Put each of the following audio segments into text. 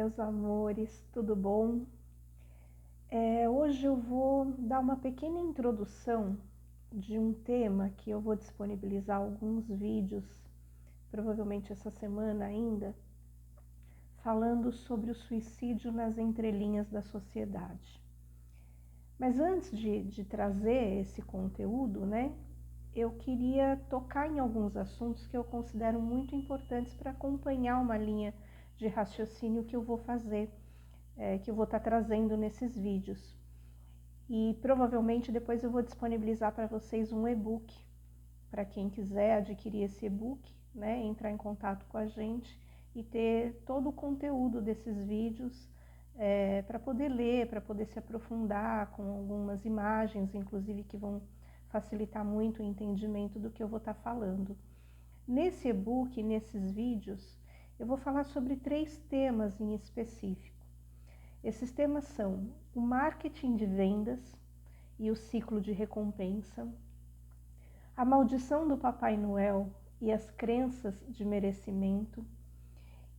meus amores, tudo bom? Hoje eu vou dar uma pequena introdução de um tema que eu vou disponibilizar alguns vídeos, provavelmente essa semana ainda, falando sobre o suicídio nas entrelinhas da sociedade. Mas antes de trazer esse conteúdo, né, eu queria tocar em alguns assuntos que eu considero muito importantes para acompanhar uma linha de raciocínio que eu vou fazer, que eu vou estar trazendo nesses vídeos. E provavelmente depois eu vou disponibilizar para vocês um e-book, para quem quiser adquirir esse e-book, né, entrar em contato com a gente e ter todo o conteúdo desses vídeos para poder ler, para poder se aprofundar com algumas imagens, inclusive que vão facilitar muito o entendimento do que eu vou estar falando. Nesse e-book, nesses vídeos, eu vou falar sobre 3 temas em específico. Esses temas são o marketing de vendas e o ciclo de recompensa, a maldição do Papai Noel e as crenças de merecimento,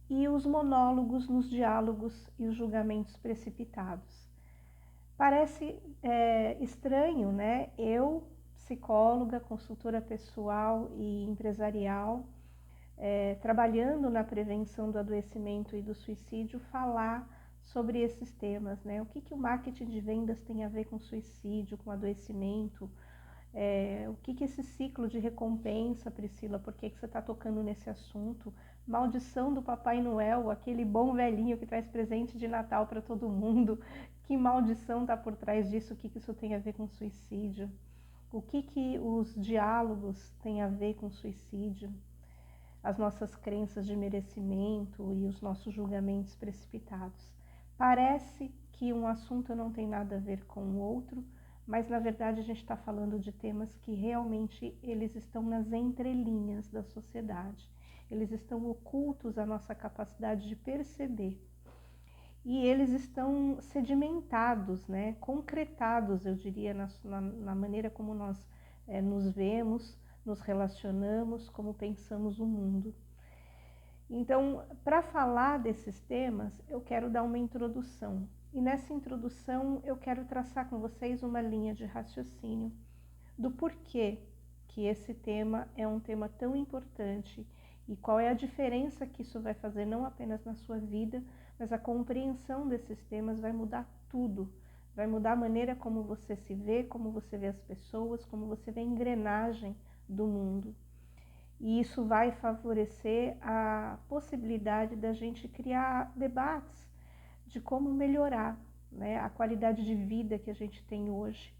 e os monólogos nos diálogos e os julgamentos precipitados. Parece estranho, né? Eu, psicóloga, consultora pessoal e empresarial, trabalhando na prevenção do adoecimento e do suicídio, falar sobre esses temas, né? O que o marketing de vendas tem a ver com suicídio, com adoecimento? O que esse ciclo de recompensa, Priscila, por que você está tocando nesse assunto? Maldição do Papai Noel, aquele bom velhinho que traz presente de Natal para todo mundo. Que maldição está por trás disso? O que isso tem a ver com suicídio? O que os diálogos têm a ver com suicídio? As nossas crenças de merecimento e os nossos julgamentos precipitados. Parece que um assunto não tem nada a ver com o outro, mas na verdade a gente está falando de temas que realmente eles estão nas entrelinhas da sociedade. Eles estão ocultos à nossa capacidade de perceber. E eles estão sedimentados, né? Concretados, eu diria, na maneira como nós nos vemos, nos relacionamos, como pensamos o mundo. Então, para falar desses temas, eu quero dar uma introdução. E nessa introdução eu quero traçar com vocês uma linha de raciocínio do porquê que esse tema é um tema tão importante e qual é a diferença que isso vai fazer não apenas na sua vida, mas a compreensão desses temas vai mudar tudo. Vai mudar a maneira como você se vê, como você vê as pessoas, como você vê a engrenagem do mundo. E isso vai favorecer a possibilidade da gente criar debates de como melhorar, né, a qualidade de vida que a gente tem hoje,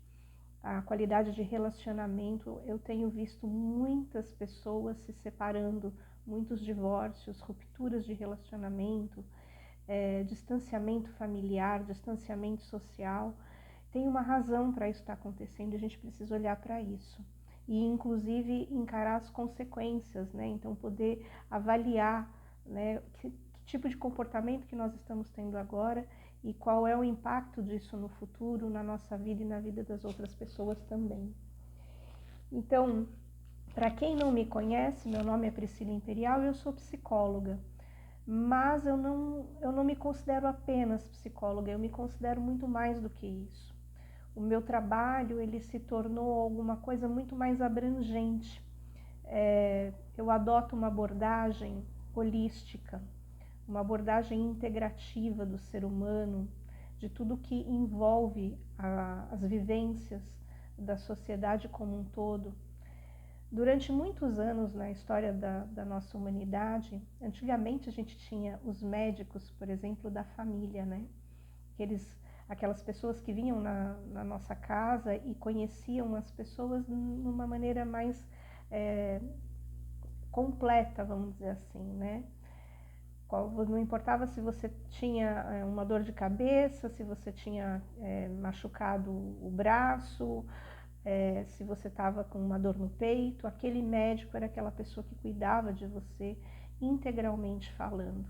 a qualidade de relacionamento. Eu tenho visto muitas pessoas se separando, muitos divórcios, rupturas de relacionamento, distanciamento familiar, distanciamento social. Tem uma razão para isso estar acontecendo e a gente precisa olhar para isso. E inclusive encarar as consequências, né? Então poder avaliar, né, que tipo de comportamento que nós estamos tendo agora e qual é o impacto disso no futuro, na nossa vida e na vida das outras pessoas também. Então, para quem não me conhece, meu nome é Priscila Imperial e eu sou psicóloga. Mas eu não me considero apenas psicóloga, eu me considero muito mais do que isso. O meu trabalho ele se tornou alguma coisa muito mais abrangente. Eu adoto uma abordagem holística, uma abordagem integrativa do ser humano, de tudo que envolve as vivências da sociedade como um todo. Durante muitos anos na história da nossa humanidade, antigamente a gente tinha os médicos, por exemplo, da família, né? Aquelas pessoas que vinham na nossa casa e conheciam as pessoas de uma maneira mais completa, vamos dizer assim, né? Não importava se você tinha uma dor de cabeça, se você tinha machucado o braço, se você estava com uma dor no peito, aquele médico era aquela pessoa que cuidava de você integralmente falando.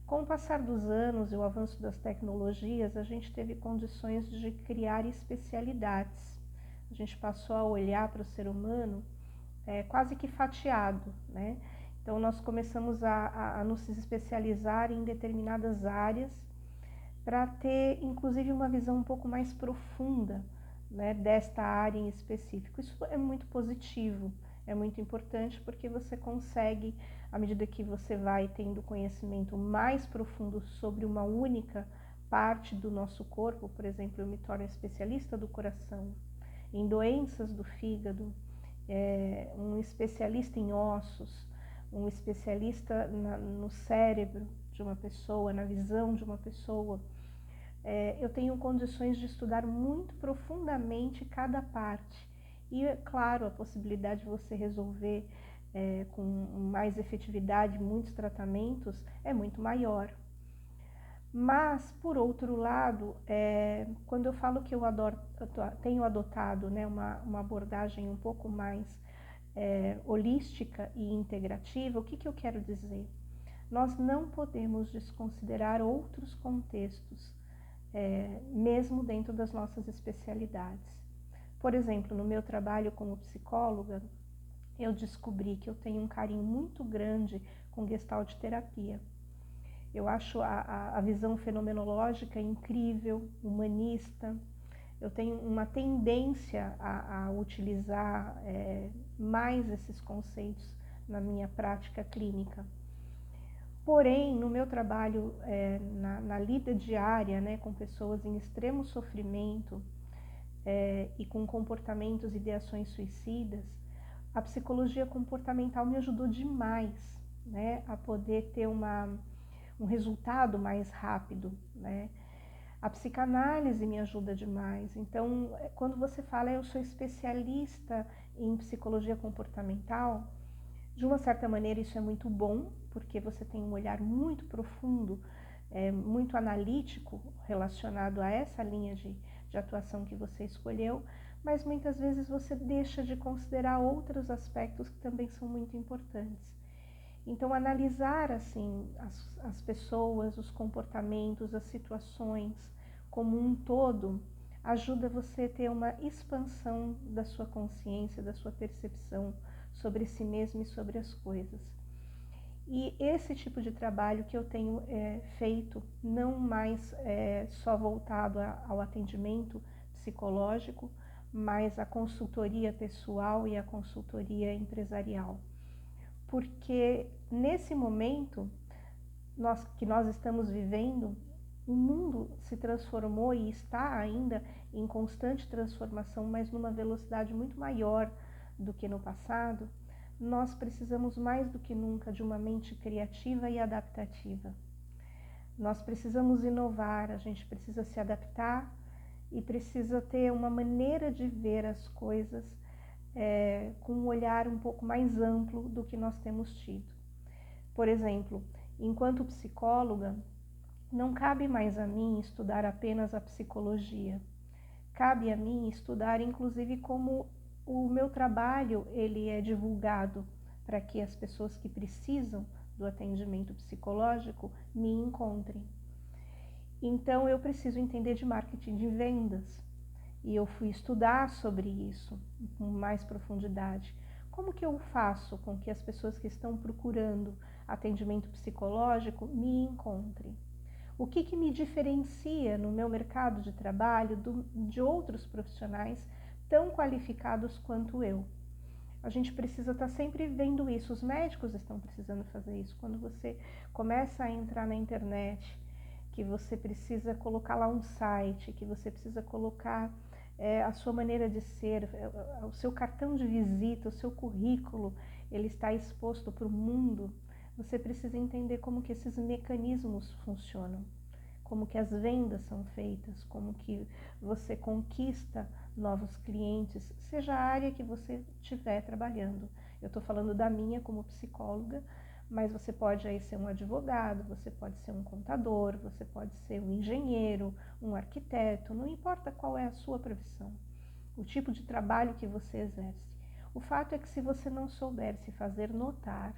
Com o passar dos anos e o avanço das tecnologias, a gente teve condições de criar especialidades. A gente passou a olhar para o ser humano quase que fatiado, né? Então nós começamos a nos especializar em determinadas áreas para ter inclusive uma visão um pouco mais profunda, né, desta área em específico. Isso é muito positivo, é muito importante porque você consegue, à medida que você vai tendo conhecimento mais profundo sobre uma única parte do nosso corpo, por exemplo, eu me torno especialista do coração, em doenças do fígado, um especialista em ossos, um especialista no cérebro de uma pessoa, na visão de uma pessoa. Eu tenho condições de estudar muito profundamente cada parte. E, é claro, a possibilidade de você resolver com mais efetividade muitos tratamentos é muito maior. Mas, por outro lado, quando eu falo que eu tenho adotado, né, uma abordagem um pouco mais holística e integrativa, o que eu quero dizer? Nós não podemos desconsiderar outros contextos, mesmo dentro das nossas especialidades. Por exemplo, no meu trabalho como psicóloga, eu descobri que eu tenho um carinho muito grande com Gestalt terapia. Eu acho a visão fenomenológica incrível, humanista. Eu tenho uma tendência a utilizar mais esses conceitos na minha prática clínica. Porém, no meu trabalho, na lida diária, né, com pessoas em extremo sofrimento e com comportamentos e ideações suicidas, a psicologia comportamental me ajudou demais, né, a poder ter um resultado mais rápido, né? A psicanálise me ajuda demais. Então, quando você fala, eu sou especialista em psicologia comportamental, de uma certa maneira isso é muito bom, porque você tem um olhar muito profundo, muito analítico relacionado a essa linha de atuação que você escolheu, mas muitas vezes você deixa de considerar outros aspectos que também são muito importantes. Então, analisar assim as pessoas, os comportamentos, as situações como um todo, ajuda você a ter uma expansão da sua consciência, da sua percepção sobre si mesmo e sobre as coisas. E esse tipo de trabalho que eu tenho feito, não mais só voltado ao atendimento psicológico, mas a consultoria pessoal e a consultoria empresarial. Porque nesse momento que nós estamos vivendo, o mundo se transformou e está ainda em constante transformação, mas numa velocidade muito maior do que no passado. Nós precisamos mais do que nunca de uma mente criativa e adaptativa. Nós precisamos inovar, a gente precisa se adaptar e precisa ter uma maneira de ver as coisas com um olhar um pouco mais amplo do que nós temos tido. Por exemplo, enquanto psicóloga, não cabe mais a mim estudar apenas a psicologia. Cabe a mim estudar, inclusive, como o meu trabalho ele é divulgado para que as pessoas que precisam do atendimento psicológico me encontrem. Então, eu preciso entender de marketing de vendas. E eu fui estudar sobre isso com mais profundidade. Como que eu faço com que as pessoas que estão procurando atendimento psicológico me encontrem? O que me diferencia no meu mercado de trabalho de outros profissionais tão qualificados quanto eu? A gente precisa estar sempre vendo isso. Os médicos estão precisando fazer isso. Quando você começa a entrar na internet, que você precisa colocar lá um site, que você precisa colocar a sua maneira de ser, o seu cartão de visita, o seu currículo, ele está exposto para o mundo. Você precisa entender como que esses mecanismos funcionam, como que as vendas são feitas, como que você conquista novos clientes, seja a área que você estiver trabalhando. Eu estou falando da minha como psicóloga, mas você pode aí ser um advogado, você pode ser um contador, você pode ser um engenheiro, um arquiteto, não importa qual é a sua profissão, o tipo de trabalho que você exerce. O fato é que se você não souber se fazer notar,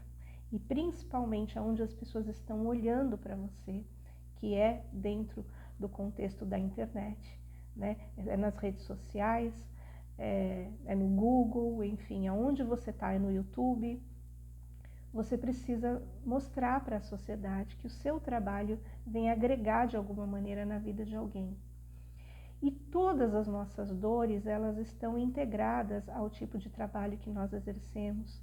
e principalmente aonde as pessoas estão olhando para você, que é dentro do contexto da internet, né? É nas redes sociais, é no Google, enfim, aonde você está, é no YouTube. você precisa mostrar para a sociedade que o seu trabalho vem agregar de alguma maneira na vida de alguém. E todas as nossas dores, elas estão integradas ao tipo de trabalho que nós exercemos,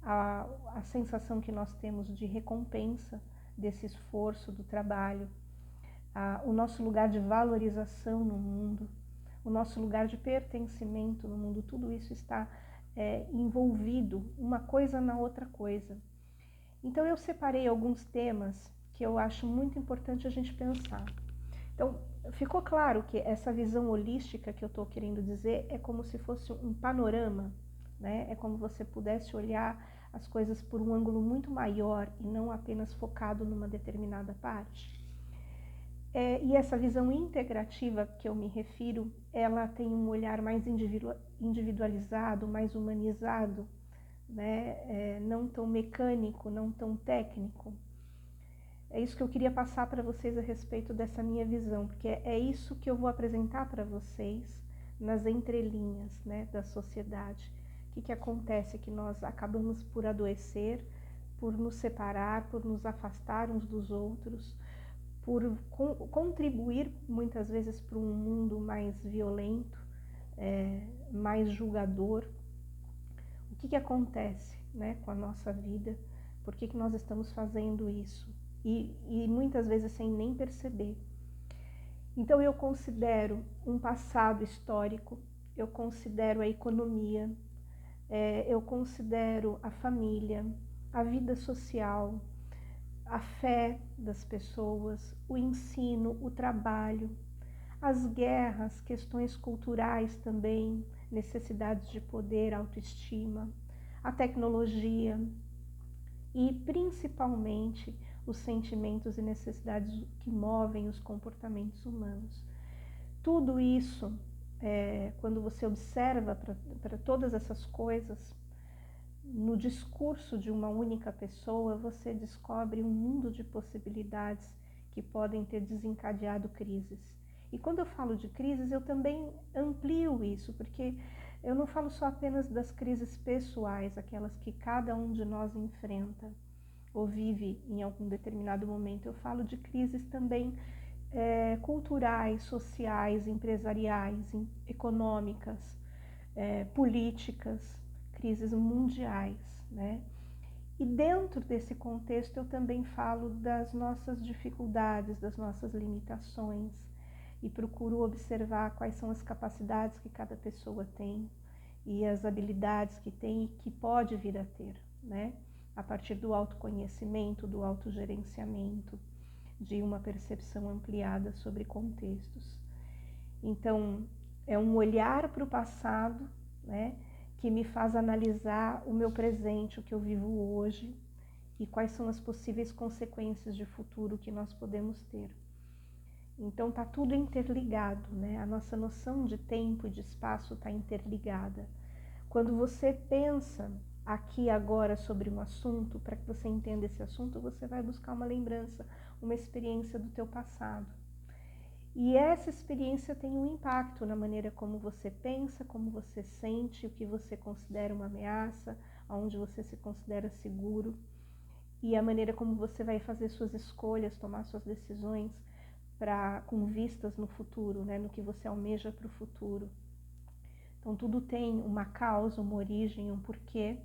a sensação que nós temos de recompensa desse esforço do trabalho, o nosso lugar de valorização no mundo, o nosso lugar de pertencimento no mundo, tudo isso está envolvido, uma coisa na outra coisa. Então eu separei alguns temas que eu acho muito importante a gente pensar. Então, ficou claro que essa visão holística que eu estou querendo dizer é como se fosse um panorama, né? É como você pudesse olhar as coisas por um ângulo muito maior e não apenas focado numa determinada parte. E essa visão integrativa que eu me refiro, ela tem um olhar mais individualizado, mais humanizado, né? Não tão mecânico, não tão técnico. É isso que eu queria passar para vocês a respeito dessa minha visão, porque é isso que eu vou apresentar para vocês nas entrelinhas, né, da sociedade. O que acontece é que nós acabamos por adoecer, por nos separar, por nos afastar uns dos outros, por contribuir muitas vezes para um mundo mais violento, mais julgador. O que acontece, né, com a nossa vida? Por que nós estamos fazendo isso? E muitas vezes sem nem perceber. Então eu considero um passado histórico, eu considero a economia, eu considero a família, a vida social, a fé das pessoas, o ensino, o trabalho, as guerras, questões culturais também, necessidades de poder, autoestima, a tecnologia e principalmente os sentimentos e necessidades que movem os comportamentos humanos. Tudo isso, quando você observa para todas essas coisas, no discurso de uma única pessoa, você descobre um mundo de possibilidades que podem ter desencadeado crises. E quando eu falo de crises, eu também amplio isso, porque eu não falo só apenas das crises pessoais, aquelas que cada um de nós enfrenta ou vive em algum determinado momento. Eu falo de crises também culturais, sociais, empresariais, econômicas, políticas, crises mundiais, né? E dentro desse contexto eu também falo das nossas dificuldades, das nossas limitações e procuro observar quais são as capacidades que cada pessoa tem e as habilidades que tem e que pode vir a ter, né? A partir do autoconhecimento, do autogerenciamento, de uma percepção ampliada sobre contextos. Então, é um olhar para o passado, né, que me faz analisar o meu presente, o que eu vivo hoje e quais são as possíveis consequências de futuro que nós podemos ter. Então, está tudo interligado, né? A nossa noção de tempo e de espaço está interligada. Quando você pensa aqui e agora sobre um assunto, para que você entenda esse assunto, você vai buscar uma lembrança, uma experiência do teu passado. E essa experiência tem um impacto na maneira como você pensa, como você sente, o que você considera uma ameaça, aonde você se considera seguro, e a maneira como você vai fazer suas escolhas, tomar suas decisões com vistas no futuro, né, no que você almeja para o futuro. Então tudo tem uma causa, uma origem, um porquê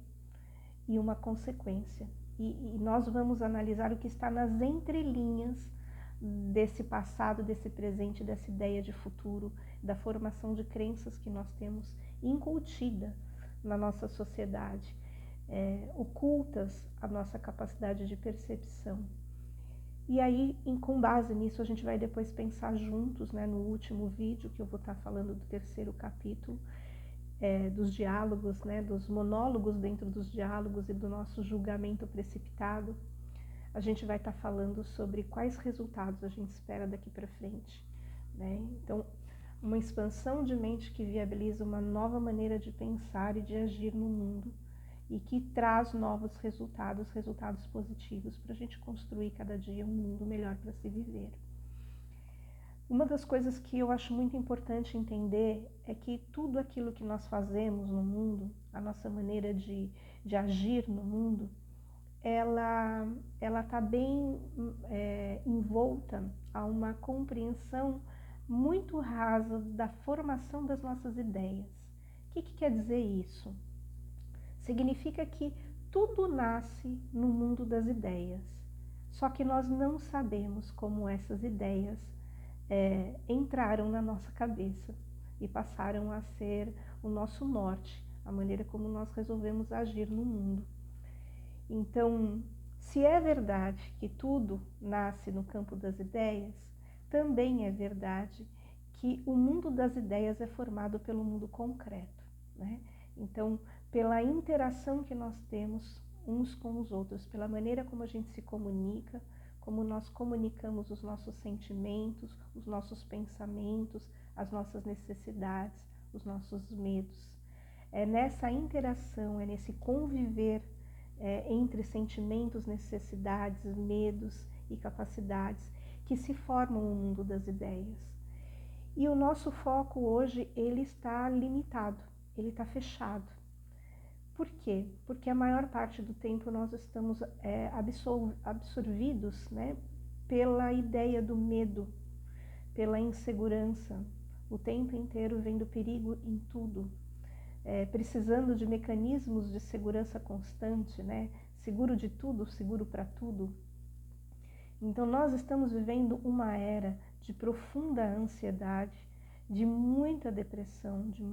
e uma consequência. E nós vamos analisar o que está nas entrelinhas desse passado, desse presente, dessa ideia de futuro, da formação de crenças que nós temos incutida na nossa sociedade, ocultas à nossa capacidade de percepção. E aí, com base nisso, a gente vai depois pensar juntos, né, no último vídeo, que eu vou estar falando do terceiro capítulo, dos diálogos, né, dos monólogos dentro dos diálogos e do nosso julgamento precipitado. A gente vai estar falando sobre quais resultados a gente espera daqui para frente, né? Então, uma expansão de mente que viabiliza uma nova maneira de pensar e de agir no mundo e que traz novos resultados positivos para a gente construir cada dia um mundo melhor para se viver. Uma das coisas que eu acho muito importante entender é que tudo aquilo que nós fazemos no mundo, a nossa maneira de agir no mundo, ela está bem envolta a uma compreensão muito rasa da formação das nossas ideias. O que quer dizer isso? Significa que tudo nasce no mundo das ideias, só que nós não sabemos como essas ideias entraram na nossa cabeça e passaram a ser o nosso norte, a maneira como nós resolvemos agir no mundo. Então, se é verdade que tudo nasce no campo das ideias, também é verdade que o mundo das ideias é formado pelo mundo concreto, né? Então, pela interação que nós temos uns com os outros, pela maneira como a gente se comunica, como nós comunicamos os nossos sentimentos, os nossos pensamentos, as nossas necessidades, os nossos medos. É nessa interação, é nesse conviver entre sentimentos, necessidades, medos e capacidades que se formam o mundo das ideias. E o nosso foco hoje, ele está limitado, ele está fechado. Por quê? Porque a maior parte do tempo nós estamos absorvidos, né, pela ideia do medo, pela insegurança, o tempo inteiro vendo perigo em tudo, precisando de mecanismos de segurança constante, né, seguro de tudo, seguro para tudo. Então nós estamos vivendo uma era de profunda ansiedade, de muita depressão, de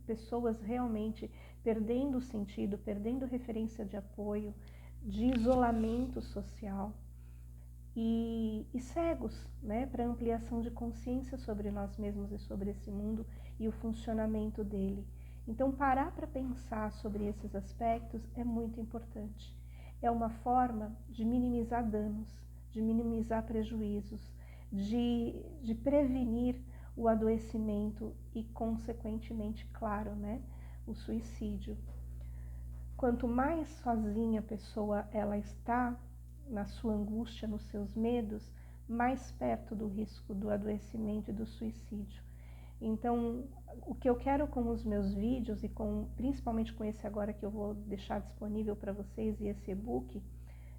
pessoas realmente perdendo o sentido, perdendo referência de apoio, de isolamento social e cegos, né, para ampliação de consciência sobre nós mesmos e sobre esse mundo e o funcionamento dele. Então parar para pensar sobre esses aspectos é muito importante. É uma forma de minimizar danos, de minimizar prejuízos, de prevenir o adoecimento e, consequentemente, claro, né, o suicídio. Quanto mais sozinha a pessoa ela está na sua angústia, nos seus medos, mais perto do risco do adoecimento e do suicídio. Então, o que eu quero com os meus vídeos e principalmente com esse agora que eu vou deixar disponível para vocês e esse e-book,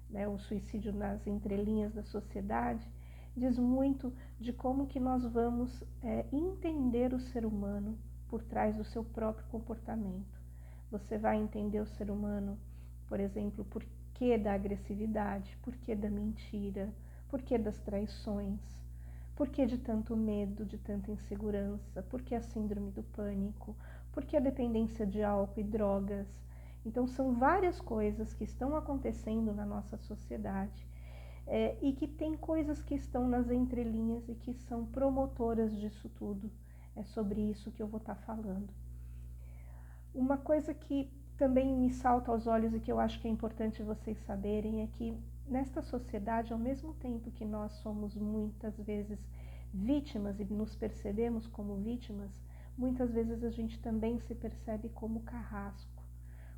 né, o suicídio nas entrelinhas da sociedade, diz muito de como que nós vamos entender o ser humano por trás do seu próprio comportamento. Você vai entender o ser humano, por exemplo, por que da agressividade, por que da mentira, por que das traições, por que de tanto medo, de tanta insegurança, por que a síndrome do pânico, por que a dependência de álcool e drogas. Então são várias coisas que estão acontecendo na nossa sociedade e que tem coisas que estão nas entrelinhas e que são promotoras disso tudo. É sobre isso que eu vou estar falando. Uma coisa que também me salta aos olhos e que eu acho que é importante vocês saberem é que nesta sociedade, ao mesmo tempo que nós somos muitas vezes vítimas e nos percebemos como vítimas, muitas vezes a gente também se percebe como carrasco,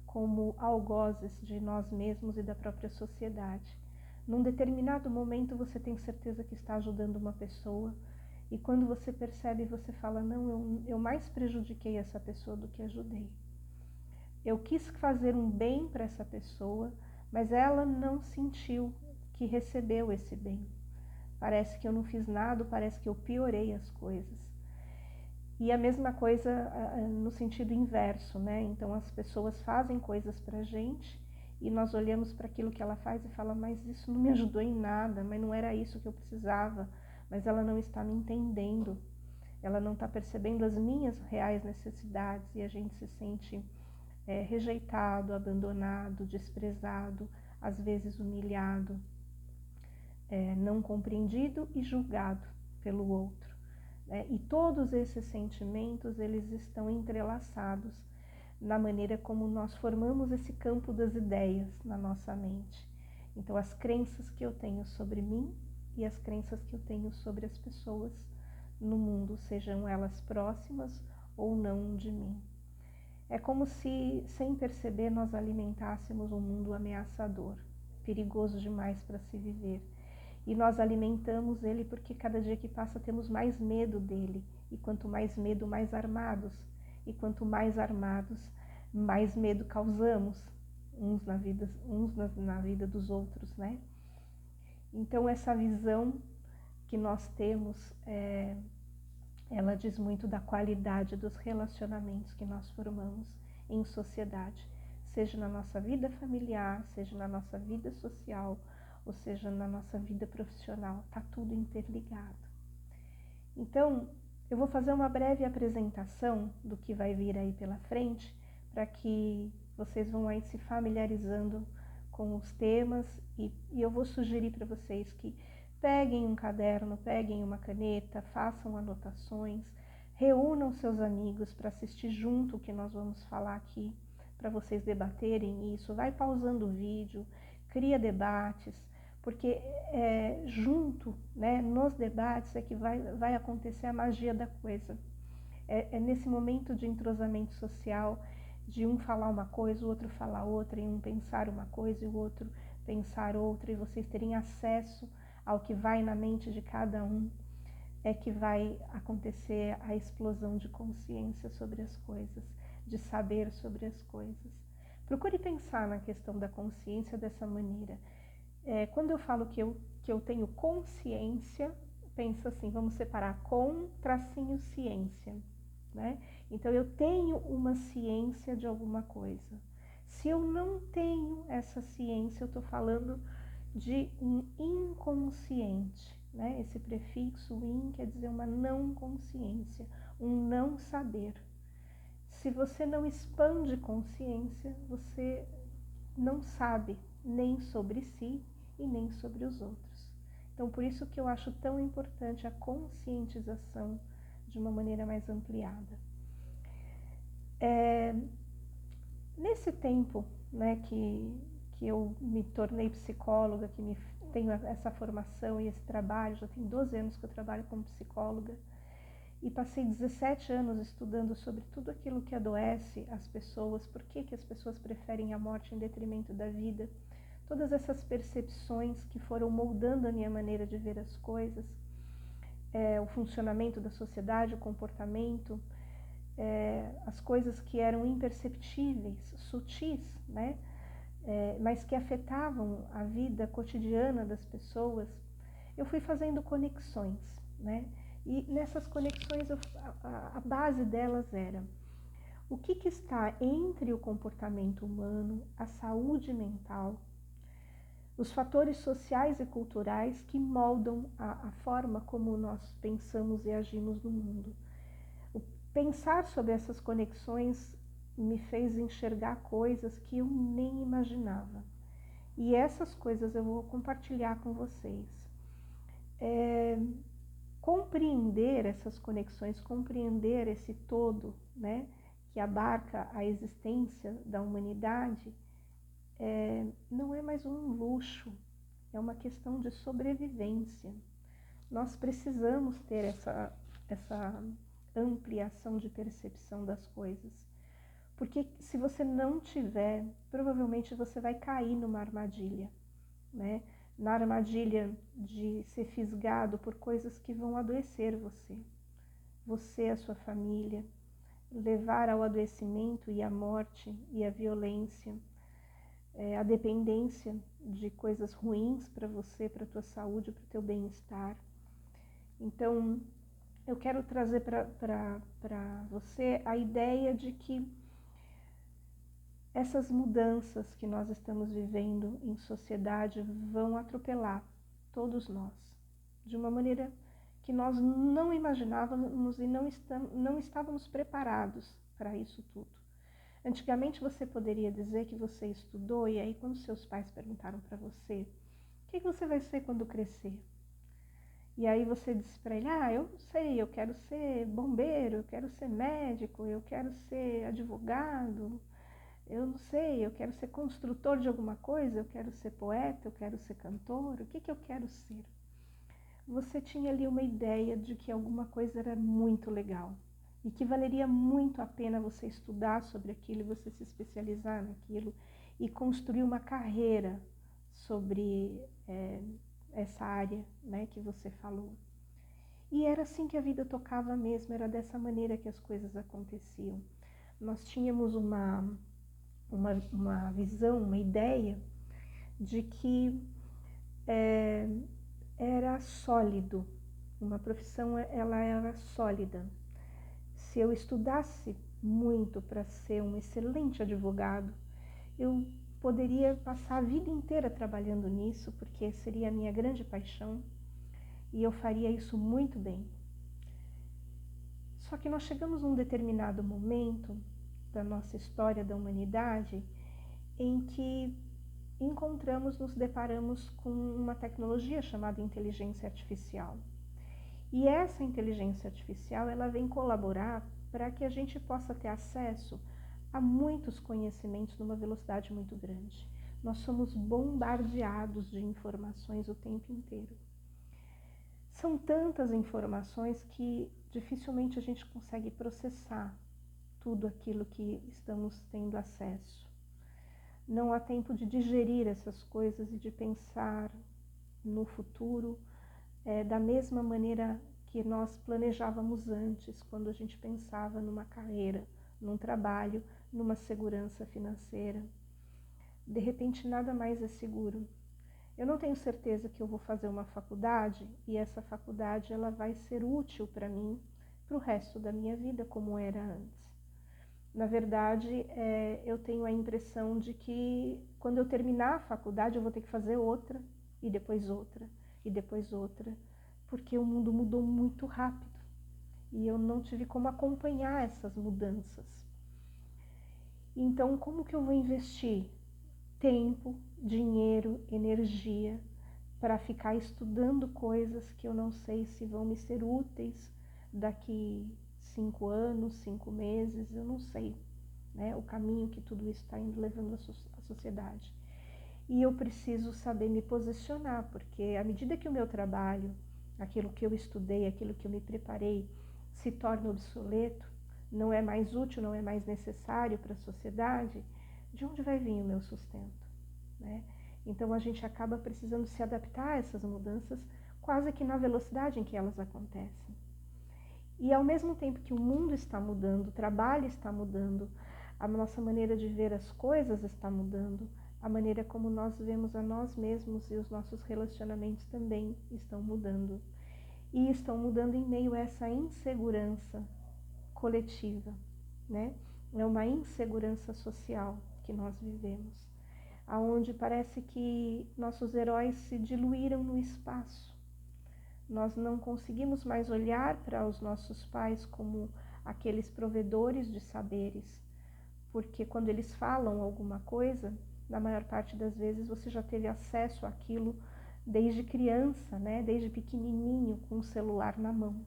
como algozes de nós mesmos e da própria sociedade. Num determinado momento você tem certeza que está ajudando uma pessoa e quando você percebe, você fala, não, eu mais prejudiquei essa pessoa do que ajudei. Eu quis fazer um bem para essa pessoa, mas ela não sentiu que recebeu esse bem. Parece que eu não fiz nada, parece que eu piorei as coisas. E a mesma coisa no sentido inverso, né? Então as pessoas fazem coisas pra gente e nós olhamos para aquilo que ela faz e fala, mas isso não me ajudou em nada, mas não era isso que eu precisava, mas ela não está me entendendo, ela não está percebendo as minhas reais necessidades e a gente se sente rejeitado, abandonado, desprezado, às vezes humilhado, não compreendido e julgado pelo outro. E todos esses sentimentos, eles estão entrelaçados na maneira como nós formamos esse campo das ideias na nossa mente. Então, as crenças que eu tenho sobre mim e as crenças que eu tenho sobre as pessoas no mundo, sejam elas próximas ou não de mim. É como se, sem perceber, nós alimentássemos um mundo ameaçador, perigoso demais para se viver. E nós alimentamos ele porque cada dia que passa temos mais medo dele. E quanto mais medo, mais armados. E quanto mais armados, mais medo causamos. na vida dos outros, né? Então essa visão que nós temos, ela diz muito da qualidade dos relacionamentos que nós formamos em sociedade, seja na nossa vida familiar, seja na nossa vida social, ou seja na nossa vida profissional, está tudo interligado. Então, eu vou fazer uma breve apresentação do que vai vir aí pela frente, para que vocês vão aí se familiarizando com os temas, e eu vou sugerir para vocês que peguem um caderno, peguem uma caneta, façam anotações, reúnam seus amigos para assistir junto o que nós vamos falar aqui, para vocês debaterem isso. Vai pausando o vídeo, cria debates, porque junto, né, nos debates é que vai acontecer a magia da coisa. É nesse momento de entrosamento social, de um falar uma coisa, o outro falar outra, e um pensar uma coisa e o outro pensar outra, e vocês terem acesso ao que vai na mente de cada um, é que vai acontecer a explosão de consciência sobre as coisas, de saber sobre as coisas. Procure pensar na questão da consciência dessa maneira. Quando eu falo que eu tenho consciência, pensa assim, vamos separar com tracinho ciência, né? Então eu tenho uma ciência de alguma coisa. Se eu não tenho essa ciência, eu estou falando de um inconsciente, né? Esse prefixo in quer dizer uma não consciência, um não saber. Se você não expande consciência, você não sabe nem sobre si e nem sobre os outros. Então, por isso que eu acho tão importante a conscientização de uma maneira mais ampliada. Nesse tempo, né, que eu me tornei psicóloga, que tenho essa formação e esse trabalho, já tem 12 anos que eu trabalho como psicóloga, e passei 17 anos estudando sobre tudo aquilo que adoece as pessoas, por que as pessoas preferem a morte em detrimento da vida, todas essas percepções que foram moldando a minha maneira de ver as coisas, o funcionamento da sociedade, o comportamento, as coisas que eram imperceptíveis, sutis, né? Mas que afetavam a vida cotidiana das pessoas, eu fui fazendo conexões, né? E nessas conexões, a base delas era o que está entre o comportamento humano, a saúde mental, os fatores sociais e culturais que moldam a forma como nós pensamos e agimos no mundo. Pensar sobre essas conexões me fez enxergar coisas que eu nem imaginava. E essas coisas eu vou compartilhar com vocês. Compreender essas conexões, compreender esse todo, né, que abarca a existência da humanidade, não é mais um luxo, é uma questão de sobrevivência. Nós precisamos ter essa ampliação de percepção das coisas, porque se você não tiver, provavelmente você vai cair numa armadilha, né? Na armadilha de ser fisgado por coisas que vão adoecer você, a sua família, levar ao adoecimento e à morte e à violência, a dependência de coisas ruins para você, para a tua saúde, para o teu bem-estar. Então, eu quero trazer para você a ideia de que essas mudanças que nós estamos vivendo em sociedade vão atropelar todos nós, de uma maneira que nós não imaginávamos e não estávamos preparados para isso tudo. Antigamente você poderia dizer que você estudou e aí quando seus pais perguntaram para você, o que você vai ser quando crescer? E aí você disse para ele, eu não sei, eu quero ser bombeiro, eu quero ser médico, eu quero ser advogado, eu não sei, eu quero ser construtor de alguma coisa, eu quero ser poeta, eu quero ser cantor, o que eu quero ser? Você tinha ali uma ideia de que alguma coisa era muito legal e que valeria muito a pena você estudar sobre aquilo, você se especializar naquilo e construir uma carreira sobre essa área, né, que você falou. E era assim que a vida tocava mesmo, era dessa maneira que as coisas aconteciam. Nós tínhamos uma uma visão, uma ideia de que era sólido, uma profissão ela era sólida. Se eu estudasse muito para ser um excelente advogado, eu poderia passar a vida inteira trabalhando nisso, porque seria a minha grande paixão, e eu faria isso muito bem. Só que nós chegamos num determinado momento da nossa história da humanidade em que nos deparamos com uma tecnologia chamada inteligência artificial. E essa inteligência artificial, ela vem colaborar para que a gente possa ter acesso a muitos conhecimentos numa velocidade muito grande. Nós somos bombardeados de informações o tempo inteiro. São tantas informações que dificilmente a gente consegue processar tudo aquilo que estamos tendo acesso. Não há tempo de digerir essas coisas e de pensar no futuro da mesma maneira que nós planejávamos antes, quando a gente pensava numa carreira, num trabalho, numa segurança financeira. De repente, nada mais é seguro. Eu não tenho certeza que eu vou fazer uma faculdade e essa faculdade ela vai ser útil para mim para o resto da minha vida, como era antes. Na verdade, eu tenho a impressão de que quando eu terminar a faculdade eu vou ter que fazer outra, e depois outra, e depois outra, porque o mundo mudou muito rápido e eu não tive como acompanhar essas mudanças. Então, como que eu vou investir tempo, dinheiro, energia para ficar estudando coisas que eu não sei se vão me ser úteis daqui 5 anos, 5 meses, eu não sei, né, o caminho que tudo isso está indo levando a sociedade. E eu preciso saber me posicionar, porque à medida que o meu trabalho, aquilo que eu estudei, aquilo que eu me preparei, se torna obsoleto, não é mais útil, não é mais necessário para a sociedade, de onde vai vir o meu sustento, né? Então a gente acaba precisando se adaptar a essas mudanças quase que na velocidade em que elas acontecem. E ao mesmo tempo que o mundo está mudando, o trabalho está mudando, a nossa maneira de ver as coisas está mudando, a maneira como nós vemos a nós mesmos e os nossos relacionamentos também estão mudando. E estão mudando em meio a essa insegurança coletiva, né? É uma insegurança social que nós vivemos, aonde parece que nossos heróis se diluíram no espaço. Nós não conseguimos mais olhar para os nossos pais como aqueles provedores de saberes, porque quando eles falam alguma coisa, na maior parte das vezes você já teve acesso àquilo desde criança, né? Desde pequenininho, com o celular na mão.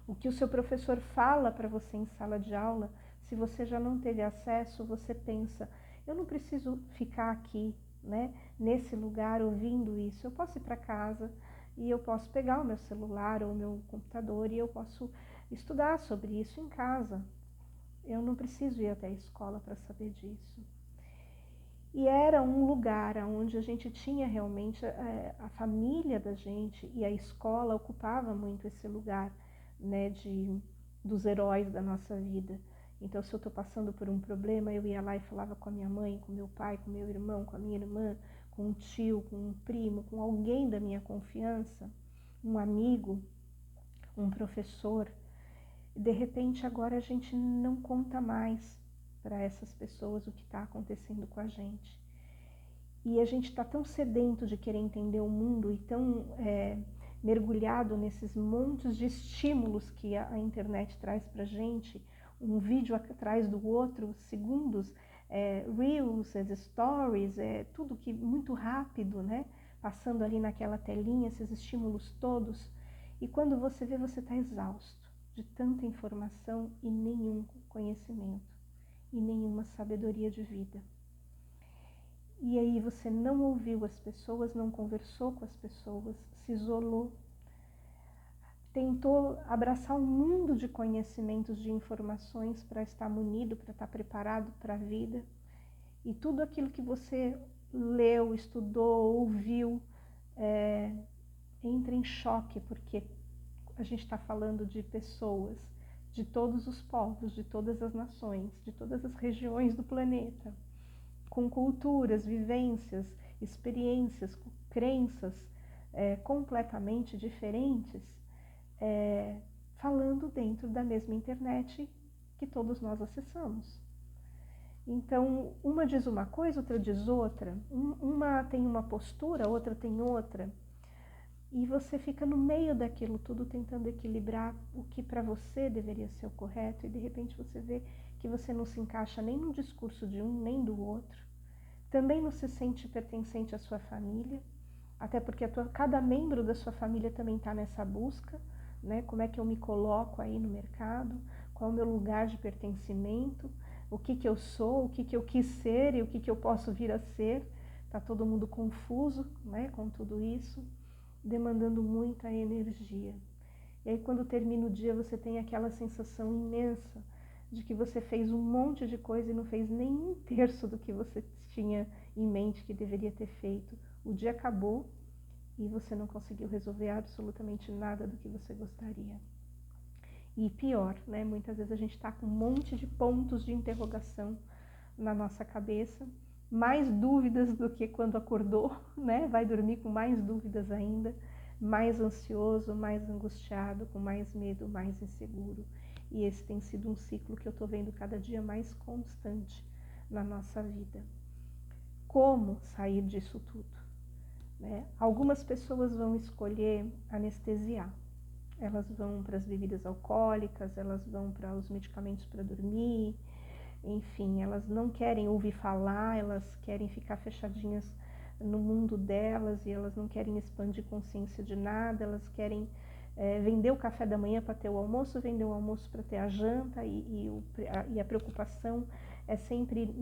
O que o seu professor fala para você em sala de aula, se você já não teve acesso, você pensa, eu não preciso ficar aqui, né, nesse lugar ouvindo isso, eu posso ir para casa e eu posso pegar o meu celular ou o meu computador e eu posso estudar sobre isso em casa. Eu não preciso ir até a escola para saber disso. E era um lugar onde a gente tinha realmente a família da gente, e a escola ocupava muito esse lugar, né, dos heróis da nossa vida. Então, se eu estou passando por um problema, eu ia lá e falava com a minha mãe, com meu pai, com meu irmão, com a minha irmã, com um tio, com um primo, com alguém da minha confiança, um amigo, um professor. De repente, agora a gente não conta mais para essas pessoas o que está acontecendo com a gente. E a gente está tão sedento de querer entender o mundo e tão mergulhado nesses montes de estímulos que a internet traz para a gente, um vídeo atrás do outro, segundos, reels, as stories, tudo que muito rápido, né? Passando ali naquela telinha, esses estímulos todos. E quando você vê, você está exausto de tanta informação e nenhum conhecimento, e nenhuma sabedoria de vida. E aí você não ouviu as pessoas, não conversou com as pessoas, se isolou, tentou abraçar um mundo de conhecimentos, de informações para estar munido, para estar preparado para a vida. E tudo aquilo que você leu, estudou, ouviu, entra em choque, porque a gente está falando de pessoas, de todos os povos, de todas as nações, de todas as regiões do planeta, com culturas, vivências, experiências, crenças completamente diferentes, falando dentro da mesma internet que todos nós acessamos. Então, uma diz uma coisa, outra diz outra, uma tem uma postura, outra tem outra, e você fica no meio daquilo tudo tentando equilibrar o que para você deveria ser o correto, e de repente você vê que você não se encaixa nem no discurso de um nem do outro, também não se sente pertencente à sua família, até porque cada membro da sua família também está nessa busca, né? Como é que eu me coloco aí no mercado, qual é o meu lugar de pertencimento, o que eu sou, o que eu quis ser e o que eu posso vir a ser. Está todo mundo confuso, né, com tudo isso, demandando muita energia. E aí quando termina o dia você tem aquela sensação imensa de que você fez um monte de coisa e não fez nem um terço do que você tinha em mente que deveria ter feito. O dia acabou e você não conseguiu resolver absolutamente nada do que você gostaria. E pior, né? Muitas vezes a gente está com um monte de pontos de interrogação na nossa cabeça, mais dúvidas do que quando acordou, né? Vai dormir com mais dúvidas ainda, mais ansioso, mais angustiado, com mais medo, mais inseguro. E esse tem sido um ciclo que eu estou vendo cada dia mais constante na nossa vida. Como sair disso tudo? Né? Algumas pessoas vão escolher anestesiar. Elas vão para as bebidas alcoólicas, elas vão para os medicamentos para dormir, enfim, elas não querem ouvir falar, elas querem ficar fechadinhas no mundo delas e elas não querem expandir consciência de nada, elas querem vender o café da manhã para ter o almoço, vender o almoço para ter a janta e a preocupação é sempre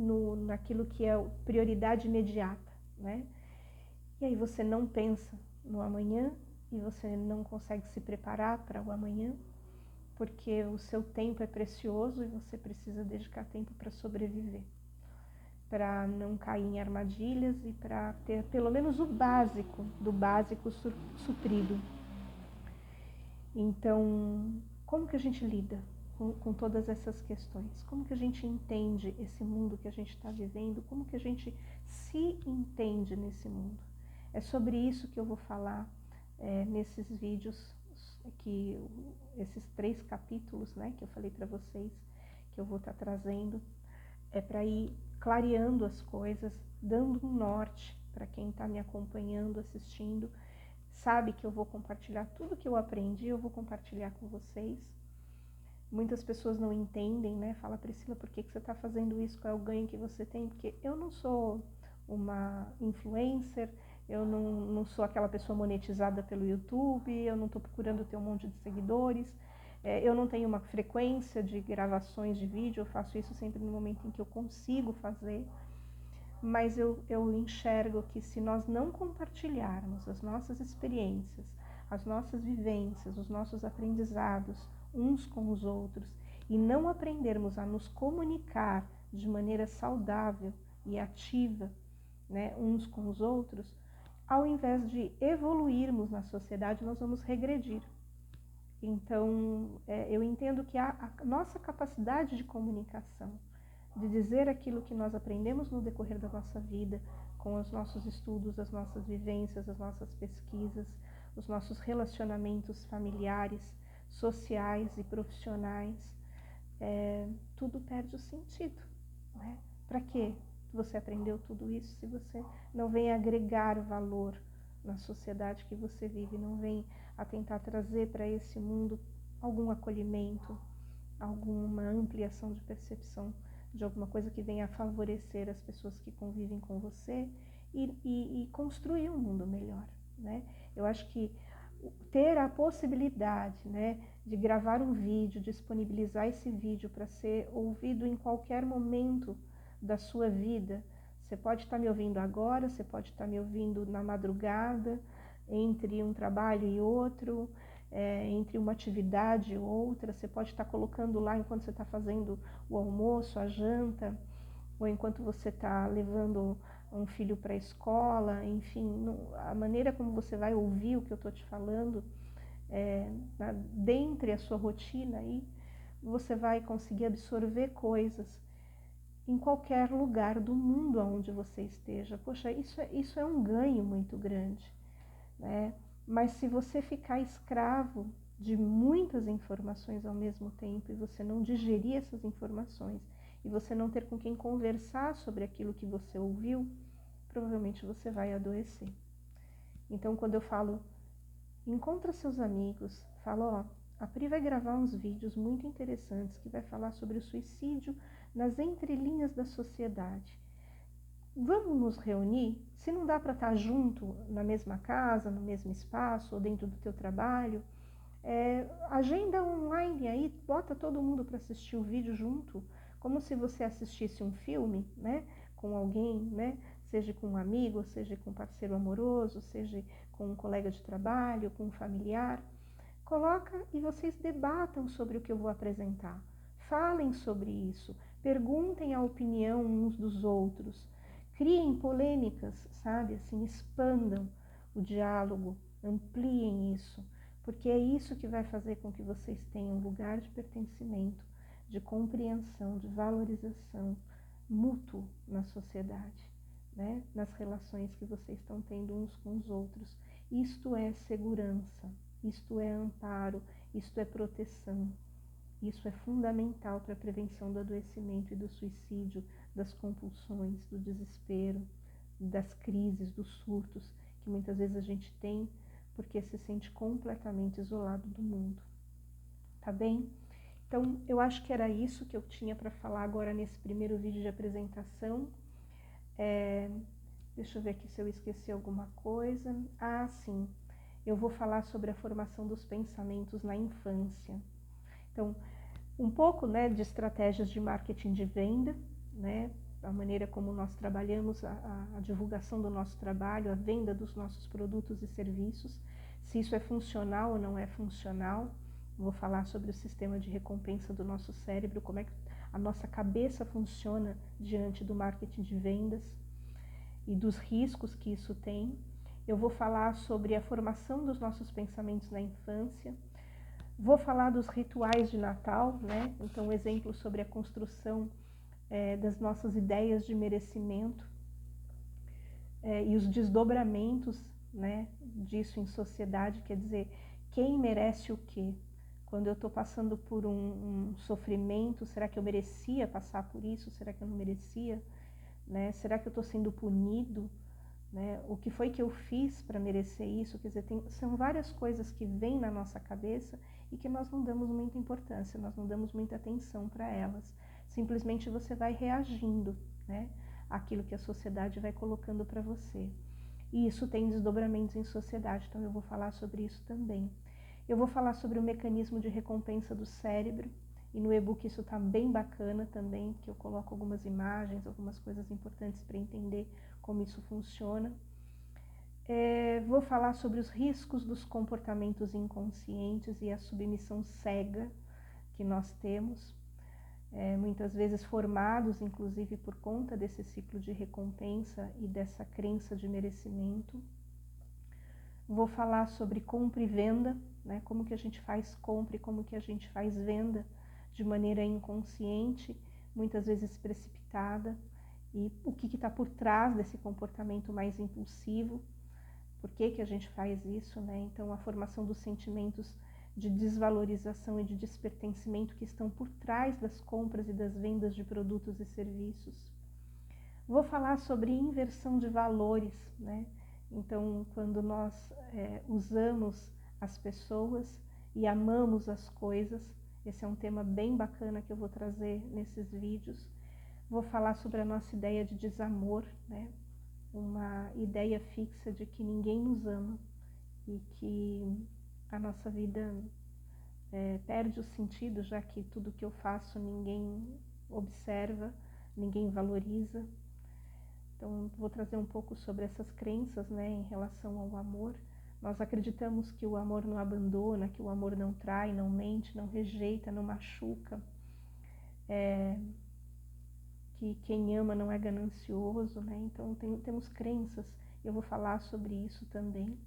naquilo que é prioridade imediata, né? E aí você não pensa no amanhã e você não consegue se preparar para o amanhã, porque o seu tempo é precioso e você precisa dedicar tempo para sobreviver, para não cair em armadilhas e para ter pelo menos o básico do básico suprido. Então, como que a gente lida com todas essas questões? Como que a gente entende esse mundo que a gente está vivendo? Como que a gente se entende nesse mundo? É sobre isso que eu vou falar nesses vídeos, esses 3 capítulos, né, que eu falei para vocês, que eu vou estar trazendo, para ir clareando as coisas, dando um norte para quem está me acompanhando, assistindo, sabe que eu vou compartilhar tudo que eu aprendi, eu vou compartilhar com vocês. Muitas pessoas não entendem, né? Fala, Priscila, por que você está fazendo isso? Qual é o ganho que você tem? Porque eu não sou uma influencer, eu não sou aquela pessoa monetizada pelo YouTube, eu não estou procurando ter um monte de seguidores, eu não tenho uma frequência de gravações de vídeo, eu faço isso sempre no momento em que eu consigo fazer, mas eu enxergo que se nós não compartilharmos as nossas experiências, as nossas vivências, os nossos aprendizados uns com os outros e não aprendermos a nos comunicar de maneira saudável e ativa, né, uns com os outros, ao invés de evoluirmos na sociedade, nós vamos regredir. Então, eu entendo que a nossa capacidade de comunicação, de dizer aquilo que nós aprendemos no decorrer da nossa vida, com os nossos estudos, as nossas vivências, as nossas pesquisas, os nossos relacionamentos familiares, sociais e profissionais, tudo perde o sentido, né? Para quê? Você aprendeu tudo isso se você não vem agregar valor na sociedade que você vive, não vem a tentar trazer para esse mundo algum acolhimento, alguma ampliação de percepção de alguma coisa que venha a favorecer as pessoas que convivem com você e construir um mundo melhor, né? Eu acho que ter a possibilidade, né, de gravar um vídeo, disponibilizar esse vídeo para ser ouvido em qualquer momento da sua vida. Você pode estar me ouvindo agora, você pode estar me ouvindo na madrugada, entre um trabalho e outro, entre uma atividade e outra, você pode estar colocando lá enquanto você está fazendo o almoço, a janta, ou enquanto você está levando um filho para a escola, enfim, a maneira como você vai ouvir o que eu estou te falando, dentre a sua rotina aí, você vai conseguir absorver coisas em qualquer lugar do mundo onde você esteja. Poxa, isso é um ganho muito grande, né? Mas se você ficar escravo de muitas informações ao mesmo tempo e você não digerir essas informações e você não ter com quem conversar sobre aquilo que você ouviu, provavelmente você vai adoecer. Então, quando eu falo, encontra seus amigos, falo, ó, a Pri vai gravar uns vídeos muito interessantes que vai falar sobre o suicídio nas entrelinhas da sociedade. Vamos nos reunir? Se não dá para estar junto na mesma casa, no mesmo espaço ou dentro do teu trabalho, agenda online aí, bota todo mundo para assistir o vídeo junto, como se você assistisse um filme, né, com alguém, né, seja com um amigo, seja com um parceiro amoroso, seja com um colega de trabalho, com um familiar. Coloca e vocês debatam sobre o que eu vou apresentar. Falem sobre isso, perguntem a opinião uns dos outros, criem polêmicas, sabe, assim, expandam o diálogo, ampliem isso, porque é isso que vai fazer com que vocês tenham lugar de pertencimento, de compreensão, de valorização mútuo na sociedade, né? Nas relações que vocês estão tendo uns com os outros. Isto é segurança, isto é amparo, isto é proteção. Isso é fundamental para a prevenção do adoecimento e do suicídio, das compulsões, do desespero, das crises, dos surtos, que muitas vezes a gente tem porque se sente completamente isolado do mundo. Tá bem? Então, eu acho que era isso que eu tinha para falar agora nesse primeiro vídeo de apresentação. Deixa eu ver aqui se eu esqueci alguma coisa. Ah, sim. Eu vou falar sobre a formação dos pensamentos na infância. Então, um pouco, né, de estratégias de marketing de venda, né, a maneira como nós trabalhamos a divulgação do nosso trabalho, a venda dos nossos produtos e serviços, se isso é funcional ou não é funcional. Vou falar sobre o sistema de recompensa do nosso cérebro, como é que a nossa cabeça funciona diante do marketing de vendas e dos riscos que isso tem. Eu vou falar sobre a formação dos nossos pensamentos na infância. Vou falar dos rituais de Natal, né? Então, um exemplo sobre a construção das nossas ideias de merecimento e os desdobramentos, né, disso em sociedade, quer dizer, quem merece o quê? Quando eu estou passando por um sofrimento, será que eu merecia passar por isso? Será que eu não merecia? Né? Será que eu estou sendo punido? Né? O que foi que eu fiz para merecer isso? Quer dizer, são várias coisas que vêm na nossa cabeça e que nós não damos muita importância, nós não damos muita atenção para elas. Simplesmente você vai reagindo, né, àquilo que a sociedade vai colocando para você. E isso tem desdobramentos em sociedade, então eu vou falar sobre isso também. Eu vou falar sobre o mecanismo de recompensa do cérebro, e no e-book isso está bem bacana também, que eu coloco algumas imagens, algumas coisas importantes para entender como isso funciona. Vou falar sobre os riscos dos comportamentos inconscientes e a submissão cega que nós temos, muitas vezes formados, inclusive, por conta desse ciclo de recompensa e dessa crença de merecimento. Vou falar sobre compra e venda, né? Como que a gente faz compra e como que a gente faz venda de maneira inconsciente, muitas vezes precipitada, e o que está por trás desse comportamento mais impulsivo, por que a gente faz isso, né? Então, a formação dos sentimentos de desvalorização e de despertencimento que estão por trás das compras e das vendas de produtos e serviços. Vou falar sobre inversão de valores, né? Então, quando nós usamos as pessoas e amamos as coisas, esse é um tema bem bacana que eu vou trazer nesses vídeos. Vou falar sobre a nossa ideia de desamor, né? Uma ideia fixa de que ninguém nos ama e que a nossa vida perde o sentido, já que tudo que eu faço ninguém observa, ninguém valoriza. Então, vou trazer um pouco sobre essas crenças, né, em relação ao amor. Nós acreditamos que o amor não abandona, que o amor não trai, não mente, não rejeita, não machuca, que quem ama não é ganancioso, né? Então, temos crenças. Eu vou falar sobre isso também.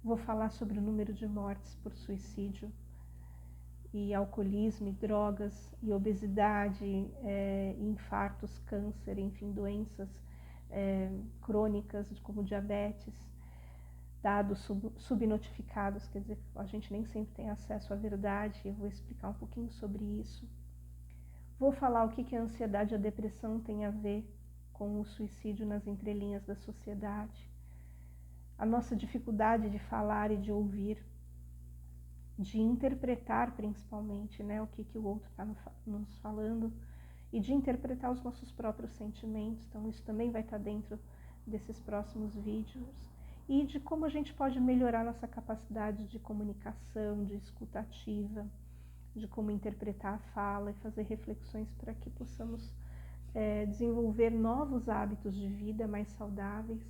Vou falar sobre o número de mortes por suicídio e alcoolismo, e drogas, e obesidade, infartos, câncer, enfim, doenças crônicas como diabetes, dados subnotificados, quer dizer, a gente nem sempre tem acesso à verdade. Eu vou explicar um pouquinho sobre isso. Vou falar o que a ansiedade e a depressão têm a ver com o suicídio nas entrelinhas da sociedade, a nossa dificuldade de falar e de ouvir, de interpretar principalmente, né, o que o outro está nos falando, e de interpretar os nossos próprios sentimentos. Então isso também vai estar dentro desses próximos vídeos, e de como a gente pode melhorar nossa capacidade de comunicação, de escuta ativa, de como interpretar a fala e fazer reflexões para que possamos desenvolver novos hábitos de vida mais saudáveis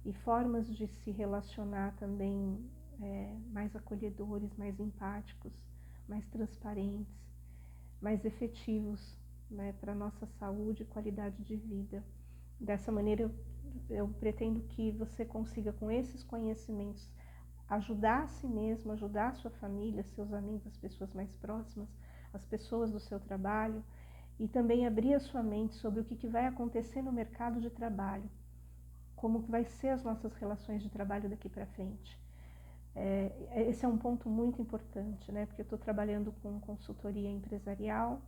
e formas de se relacionar também mais acolhedores, mais empáticos, mais transparentes, mais efetivos, né, para a nossa saúde e qualidade de vida. Dessa maneira eu pretendo que você consiga, com esses conhecimentos, ajudar a si mesmo, ajudar a sua família, seus amigos, as pessoas mais próximas, as pessoas do seu trabalho, e também abrir a sua mente sobre o que vai acontecer no mercado de trabalho, como vai ser as nossas relações de trabalho daqui para frente. Esse é um ponto muito importante, né? Porque eu estou trabalhando com consultoria empresarial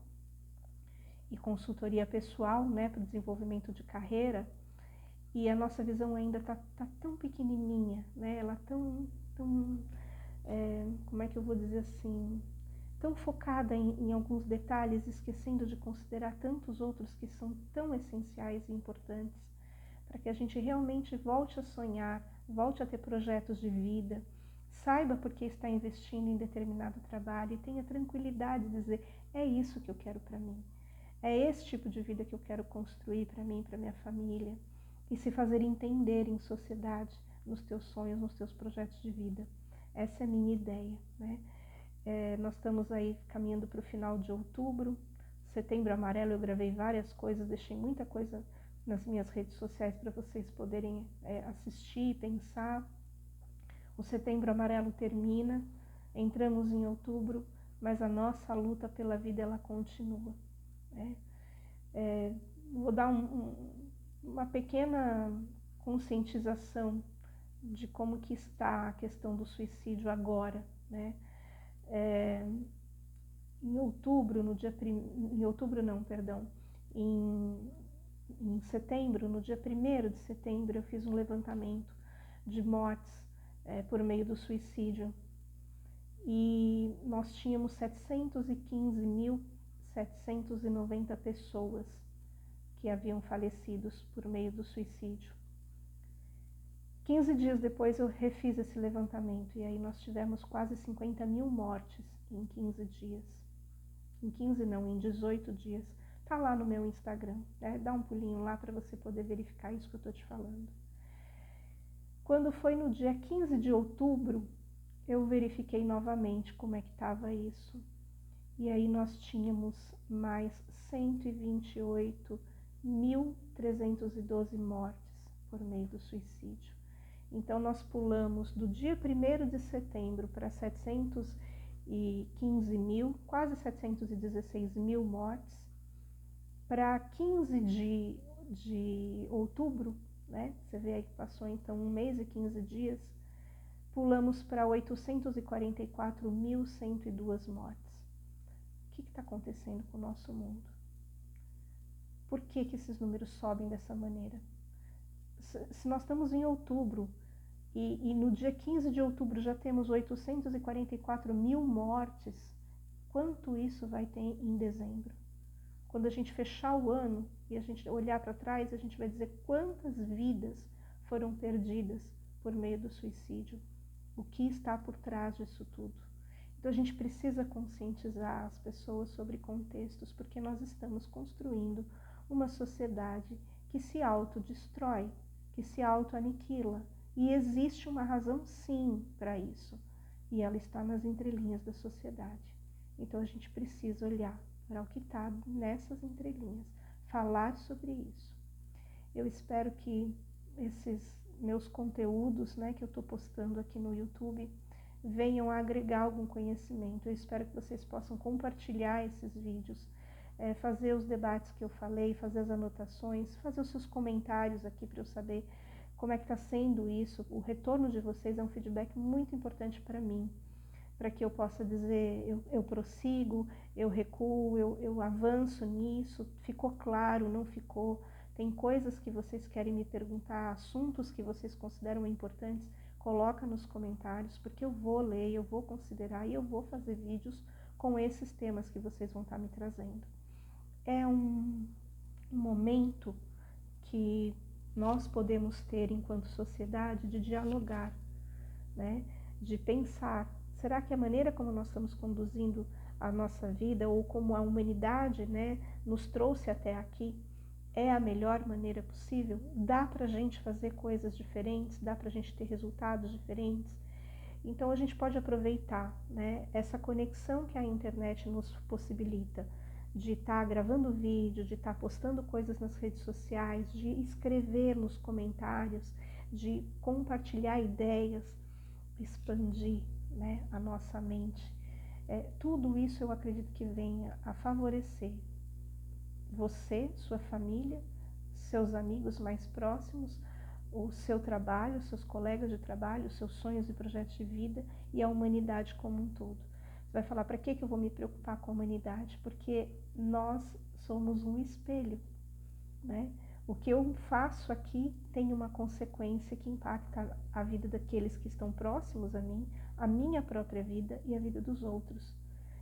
e consultoria pessoal, né, para o desenvolvimento de carreira, e a nossa visão ainda está tão pequenininha, né? Ela tão como é que eu vou dizer assim, tão focada em alguns detalhes, esquecendo de considerar tantos outros que são tão essenciais e importantes, para que a gente realmente volte a sonhar, volte a ter projetos de vida, saiba por que está investindo em determinado trabalho e tenha tranquilidade de dizer, é isso que eu quero para mim, é esse tipo de vida que eu quero construir para mim, para minha família, e se fazer entender em sociedade, nos teus sonhos, nos teus projetos de vida. Essa é a minha ideia, né? Nós estamos aí caminhando para o final de outubro. Setembro Amarelo eu gravei várias coisas, deixei muita coisa nas minhas redes sociais para vocês poderem assistir, pensar. O Setembro Amarelo termina, entramos em outubro, mas a nossa luta pela vida ela continua, né? Vou dar uma pequena conscientização de como que está a questão do suicídio agora, né? Em outubro, em setembro, no dia 1º de setembro, eu fiz um levantamento de mortes por meio do suicídio, e nós tínhamos 715.790 pessoas que haviam falecido por meio do suicídio. 15 dias depois eu refiz esse levantamento, e aí nós tivemos quase 50.000 mortes em 15 dias. Em 15 não, em 18 dias. Tá lá no meu Instagram, né? Dá um pulinho lá para você poder verificar isso que eu tô te falando. Quando foi no dia 15 de outubro, eu verifiquei novamente como é que estava isso. E aí nós tínhamos mais 128.312 mortes por meio do suicídio. Então nós pulamos do dia 1º de setembro para 715.000, quase 716.000 mortes. Para 15 de outubro, né? Você vê aí que passou então 1 mês e 15 dias, pulamos para 844.102 mortes. O que está acontecendo com o nosso mundo? Por que esses números sobem dessa maneira? Se nós estamos em outubro e no dia 15 de outubro já temos 844.000 mortes, quanto isso vai ter em dezembro? Quando a gente fechar o ano e a gente olhar para trás, a gente vai dizer quantas vidas foram perdidas por meio do suicídio, o que está por trás disso tudo. Então a gente precisa conscientizar as pessoas sobre contextos, porque nós estamos construindo uma sociedade que se autodestrói, que se autoaniquila, e existe uma razão sim para isso, e ela está nas entrelinhas da sociedade. Então a gente precisa olhar para o que está nessas entrelinhas, falar sobre isso. Eu espero que esses meus conteúdos, né, que eu estou postando aqui no YouTube, venham a agregar algum conhecimento. Eu espero que vocês possam compartilhar esses vídeos, fazer os debates que eu falei, fazer as anotações, fazer os seus comentários aqui para eu saber como é que está sendo isso. O retorno de vocês é um feedback muito importante para mim, para que eu possa dizer, eu prossigo, eu recuo, eu avanço nisso, ficou claro, não ficou, tem coisas que vocês querem me perguntar, assuntos que vocês consideram importantes, coloca nos comentários, porque eu vou ler, eu vou considerar e eu vou fazer vídeos com esses temas que vocês vão estar me trazendo. É um momento que nós podemos ter enquanto sociedade de dialogar, né? De pensar, será que a maneira como nós estamos conduzindo a nossa vida ou como a humanidade, né, nos trouxe até aqui é a melhor maneira possível? Dá para a gente fazer coisas diferentes? Dá para a gente ter resultados diferentes? Então a gente pode aproveitar, né, essa conexão que a internet nos possibilita, de estar gravando vídeo, de estar postando coisas nas redes sociais, de escrever nos comentários, de compartilhar ideias, expandir, né, a nossa mente. Tudo isso eu acredito que venha a favorecer você, sua família, seus amigos mais próximos, o seu trabalho, seus colegas de trabalho, seus sonhos e projetos de vida e a humanidade como um todo. Você vai falar, para que eu vou me preocupar com a humanidade? Porque nós somos um espelho, né? O que eu faço aqui tem uma consequência que impacta a vida daqueles que estão próximos a mim, a minha própria vida e a vida dos outros.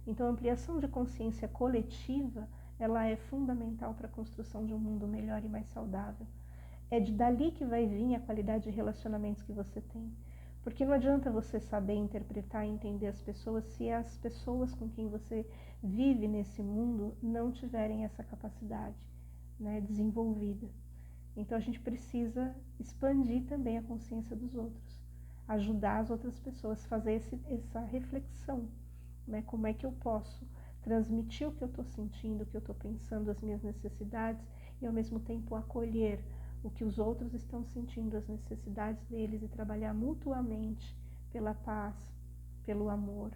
Então, a ampliação de consciência coletiva, ela é fundamental para a construção de um mundo melhor e mais saudável. É dali que vai vir a qualidade de relacionamentos que você tem. Porque não adianta você saber interpretar e entender as pessoas se as pessoas com quem você vive nesse mundo não tiverem essa capacidade, né, desenvolvida. Então a gente precisa expandir também a consciência dos outros, ajudar as outras pessoas a fazer essa reflexão, né, como é que eu posso transmitir o que eu estou sentindo, o que eu estou pensando, as minhas necessidades e ao mesmo tempo acolher o que os outros estão sentindo, as necessidades deles e trabalhar mutuamente pela paz, pelo amor,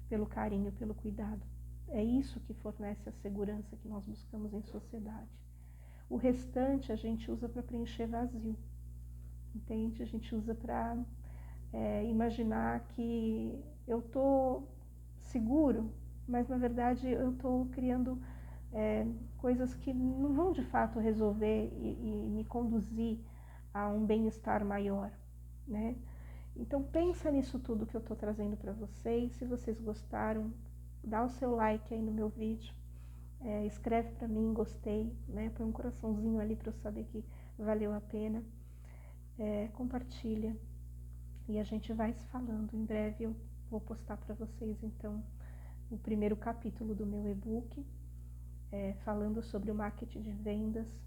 pelo carinho, pelo cuidado. É isso que fornece a segurança que nós buscamos em sociedade. O restante a gente usa para preencher vazio, entende? A gente usa para imaginar que eu estou seguro, mas na verdade eu estou criando coisas que não vão de fato resolver e me conduzir a um bem-estar maior, né? Então pensa nisso tudo que eu estou trazendo para vocês. Se vocês gostaram, dá o seu like aí no meu vídeo, escreve para mim, gostei, né? Põe um coraçãozinho ali para eu saber que valeu a pena, compartilha e a gente vai se falando. Em breve eu vou postar para vocês então o primeiro capítulo do meu e-book, falando sobre o marketing de vendas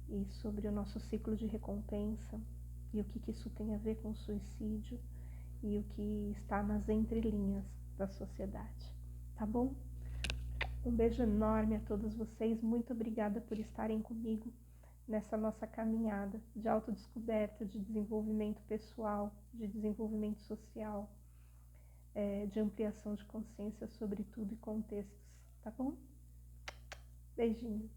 e sobre o nosso ciclo de recompensa e o que isso tem a ver com o suicídio e o que está nas entrelinhas da sociedade, tá bom? Um beijo enorme a todos vocês, muito obrigada por estarem comigo nessa nossa caminhada de autodescoberta, de desenvolvimento pessoal, de desenvolvimento social, de ampliação de consciência sobre tudo e contextos, tá bom? Beijinho.